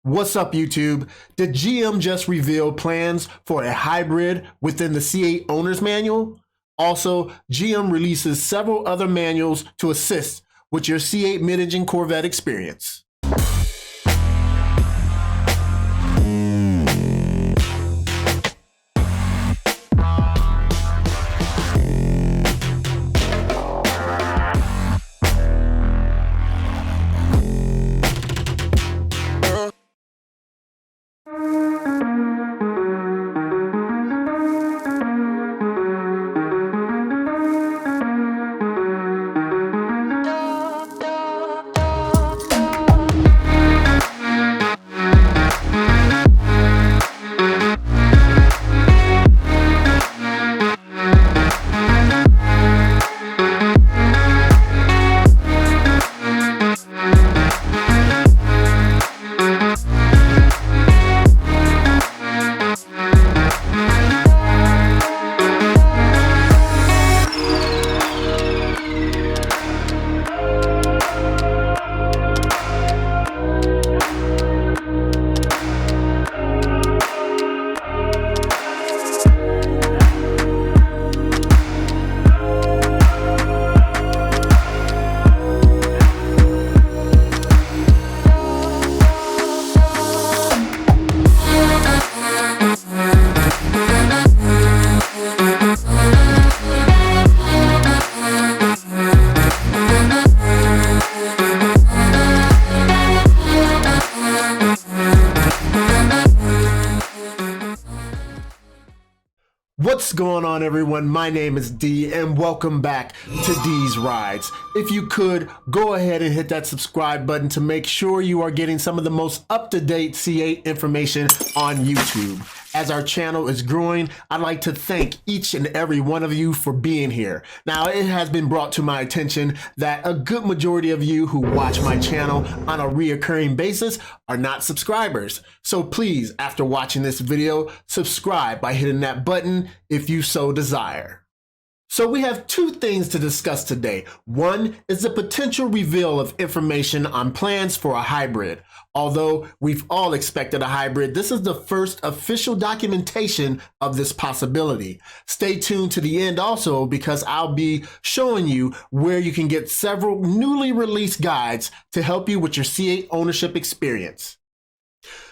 What's up, YouTube? Did GM just reveal plans for a hybrid within the C8 owner's manual? Also, GM releases several other manuals to assist with your C8 mid-engine Corvette experience. What's going on, everyone? My name is D and welcome back to D's Rides. If you could, go ahead and hit that subscribe button to make sure you are getting some of the most up-to-date C8 information on YouTube. As our channel is growing, I'd like to thank each and every one of you for being here. Now, it has been brought to my attention that a good majority of you who watch my channel on a reoccurring basis are not subscribers. So please, after watching this video, subscribe by hitting that button if you so desire. So we have two things to discuss today. One is the potential reveal of information on plans for a hybrid. Although we've all expected a hybrid, this is the first official documentation of this possibility. Stay tuned to the end also, because I'll be showing you where you can get several newly released guides to help you with your C8 ownership experience.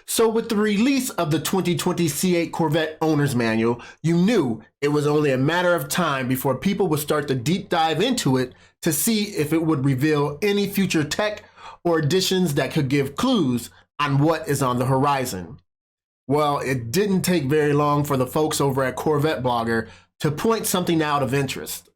So with the release of the 2020 C8 Corvette Owner's Manual, you knew it was only a matter of time before people would start to deep dive into it to see if it would reveal any future tech or additions that could give clues on what is on the horizon. Well, it didn't take very long for the folks over at Corvette Blogger to point something out of interest.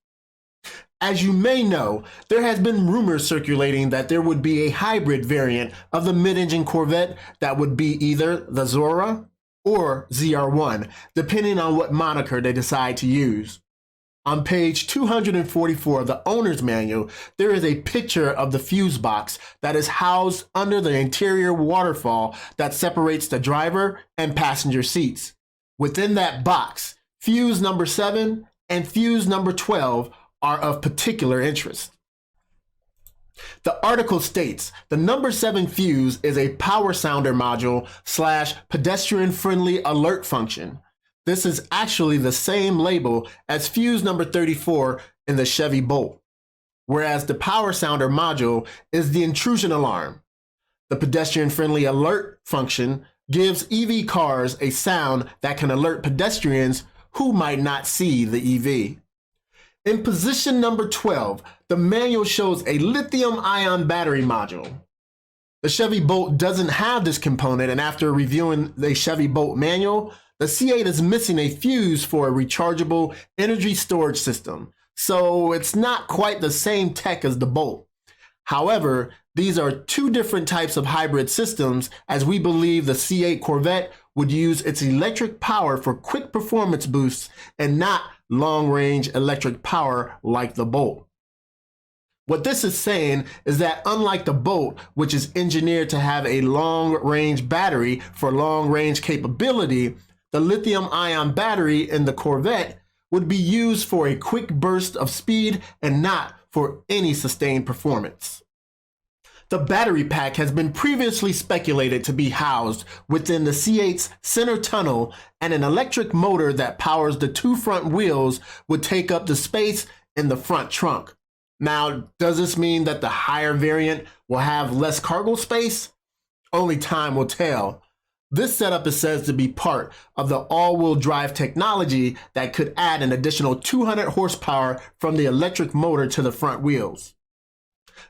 As you may know, there has been rumors circulating that there would be a hybrid variant of the mid-engine Corvette that would be either the Zora or ZR1, depending on what moniker they decide to use. On page 244 of the owner's manual, there is a picture of the fuse box that is housed under the interior waterfall that separates the driver and passenger seats. Within that box, fuse number 7 and fuse number 12 are of particular interest. The article states the number 7 fuse is a power sounder module / pedestrian friendly alert function. This is actually the same label as fuse number 34 in the Chevy Bolt, whereas the power sounder module is the intrusion alarm. The pedestrian friendly alert function gives EV cars a sound that can alert pedestrians who might not see the EV. In position number 12, the manual shows a lithium-ion battery module. The Chevy Bolt doesn't have this component, and after reviewing the Chevy Bolt manual, the C8 is missing a fuse for a rechargeable energy storage system, so it's not quite the same tech as the Bolt. However, these are two different types of hybrid systems, as we believe the C8 Corvette would use its electric power for quick performance boosts and not long-range electric power like the Bolt. What this is saying is that unlike the Bolt, which is engineered to have a long-range battery for long-range capability, the lithium-ion battery in the Corvette would be used for a quick burst of speed and not for any sustained performance. The battery pack has been previously speculated to be housed within the C8's center tunnel, and an electric motor that powers the two front wheels would take up the space in the front trunk. Now, does this mean that the higher variant will have less cargo space? Only time will tell. This setup is said to be part of the all-wheel drive technology that could add an additional 200 horsepower from the electric motor to the front wheels.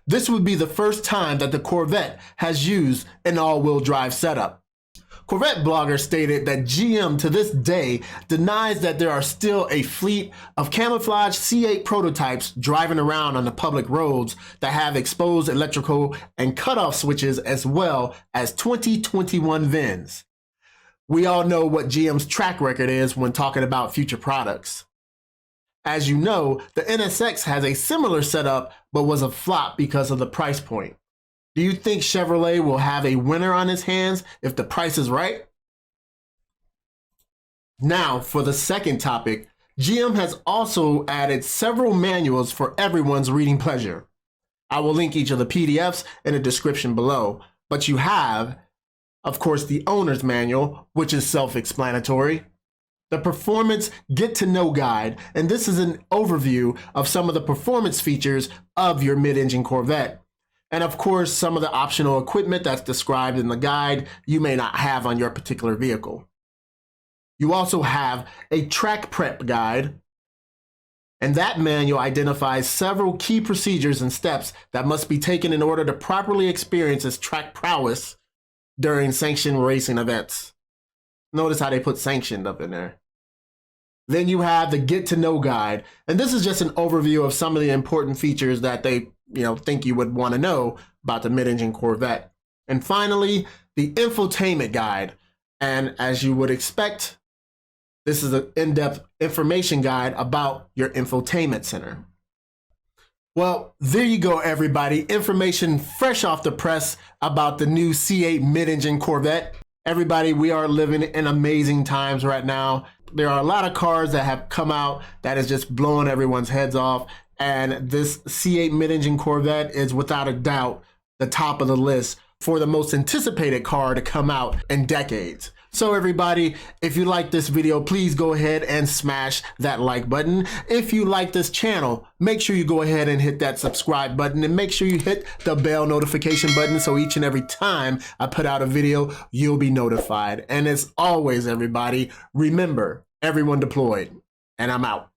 This would be the first time that the Corvette has used an all-wheel drive setup. Corvette Blogger stated that GM to this day denies that there are still a fleet of camouflage C8 prototypes driving around on the public roads that have exposed electrical and cutoff switches as well as 2021 VINs. We all know what GM's track record is when talking about future products. As you know, the NSX has a similar setup but was a flop because of the price point. Do you think Chevrolet will have a winner on its hands if the price is right? Now, for the second topic, GM has also added several manuals for everyone's reading pleasure. I will link each of the PDFs in the description below, but you have, of course, the owner's manual, which is self-explanatory, the Performance Get to Know Guide, and this is an overview of some of the performance features of your mid-engine Corvette. And of course, some of the optional equipment that's described in the guide you may not have on your particular vehicle. You also have a track prep guide, and that manual identifies several key procedures and steps that must be taken in order to properly experience its track prowess during sanctioned racing events. Notice how they put sanctioned up in there. Then you have the Get to Know Guide, and this is just an overview of some of the important features that they think you would want to know about the mid-engine Corvette. And finally, the Infotainment Guide. And as you would expect, this is an in-depth information guide about your infotainment center. Well, there you go, everybody. Information fresh off the press about the new C8 mid-engine Corvette. Everybody, we are living in amazing times right now. There are a lot of cars that have come out that is just blowing everyone's heads off. And this C8 mid-engine Corvette is without a doubt the top of the list for the most anticipated car to come out in decades. So everybody, if you like this video, please go ahead and smash that like button. If you like this channel, make sure you go ahead and hit that subscribe button, and make sure you hit the bell notification button so each and every time I put out a video, you'll be notified. And as always, everybody, remember, everyone deployed, and I'm out.